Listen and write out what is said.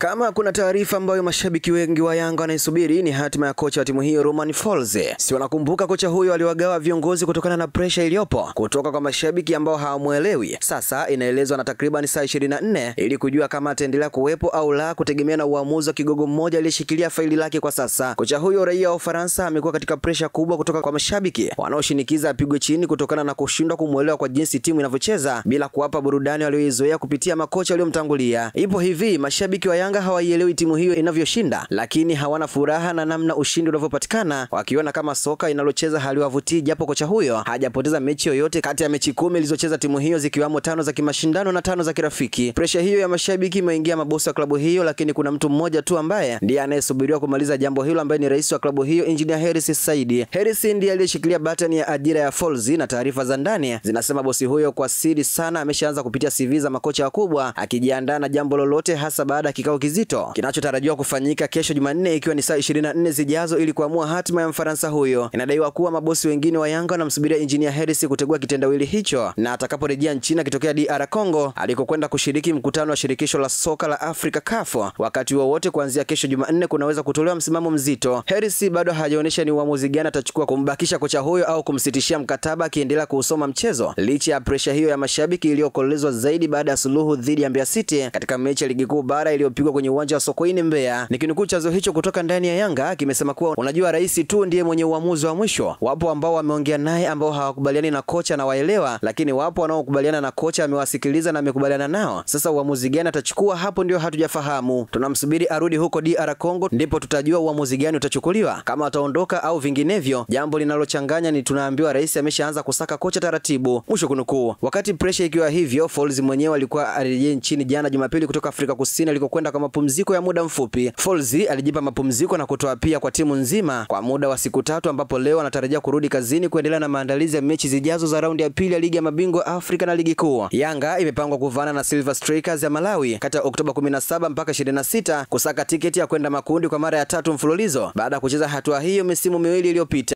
Kama kuna taarifa ambayo mashabiki wengi wa Yanga wanaisubiri ni hatima ya kocha wa timu hiyo Romain Folz. Si wanakumbuka kocha huyo aliwagawa viongozi kutokana na pressure iliyopo kutoka kwa mashabiki ambao hawamuelewi. Sasa inaelezwa na takriban saa 24 ili kujua kama ataendelea kuwepo au la, kutegemea na uamuzi wa kigogo mmoja aliyeshikilia faili lake kwa sasa. Kocha huyo raia wa Ufaransa amekuwa katika pressure kubwa kutoka kwa mashabiki wanaoshinikiza apigwe chini kutokana na kushindwa kumuelewa kwa jinsi timu inavyocheza bila kuwapa burudani walioizoea kupitia makocha waliomtangulia. Ipo hivi, mashabiki wa Yanga hawaielewi timu hiyo inavyoshinda, lakini hawana furaha na namna ushindi unavyopatikana, wakiona kama soka inalocheza haliwavutii, japo kocha huyo hajapoteza mechi yoyote kati ya mechi 10 ilizocheza timu hiyo, zikiwamo 5 za kimashindano na 5 za kirafiki. Pressure hiyo ya mashabiki imeingia mabosi wa klabu hiyo, lakini kuna mtu mmoja tu ambaye ndiye anayesubiriwa kumaliza jambo hilo, ambaye ni rais wa klabu hiyo, Engineer Hersi Said. Hersi ndiye aliyeshikilia batani ya ajira ya Folz, na taarifa za ndani zinasema bosi huyo kwa siri sana ameshaanza kupitia CV za makocha wakubwa, akijiandaa na jambo lolote, hasa baada ya kikao kizito kinachotarajiwa kufanyika kesho Jumanne, ikiwa ni saa 24 zijazo, ili kuamua hatima ya Mfaransa huyo. Inadaiwa kuwa mabosi wengine wa Yanga wanamsubiria Engineer Hersi kutegua kitendawili hicho, na atakaporejea nchini kitokea DR Congo alikokwenda kushiriki mkutano wa shirikisho la soka la Afrika CAF, wakati wowote kuanzia kesho Jumanne kunaweza kutolewa msimamo mzito. Hersi bado hajaonyesha ni uamuzi gani atachukua, kumbakisha kocha huyo au kumsitishia mkataba akiendelea kuusoma mchezo, licha ya pressure hiyo ya mashabiki iliyokolezwa zaidi baada ya suluhu dhidi ya Mbeya City katika mechi ya ligi kuu bara iliyopigwa kwenye uwanja wa Sokoine Mbeya. Nikinukuu chanzo hicho kutoka ndani ya Yanga, kimesema kuwa unajua, rais tu ndiye mwenye uamuzi wa mwisho. Wapo ambao wameongea naye ambao hawakubaliani na kocha na waelewa, lakini wapo wanaokubaliana na kocha, amewasikiliza na amekubaliana nao. Sasa uamuzi gani atachukua, hapo ndio hatujafahamu. Tunamsubiri arudi huko DR Congo, ndipo tutajua uamuzi gani utachukuliwa, kama ataondoka au vinginevyo. Jambo linalochanganya ni tunaambiwa rais ameshaanza kusaka kocha taratibu. Mwisho kunukuu. Wakati pressure ikiwa hivyo, Folz mwenyewe alikuwa arejea nchini jana Jumapili kutoka Afrika Kusini alikokwenda kwa mapumziko ya muda mfupi. Folz alijipa mapumziko na kutoa pia kwa timu nzima kwa muda wa siku 3, ambapo leo anatarajia kurudi kazini kuendelea na maandalizi ya mechi zijazo za raundi ya pili ya ligi ya mabingwa Afrika na ligi kuu. Yanga imepangwa kuvana na Silver Strikers ya Malawi kati ya Oktoba 17 mpaka 26 kusaka tiketi ya kwenda makundi kwa mara ya 3 mfululizo baada ya kucheza hatua hiyo misimu miwili iliyopita.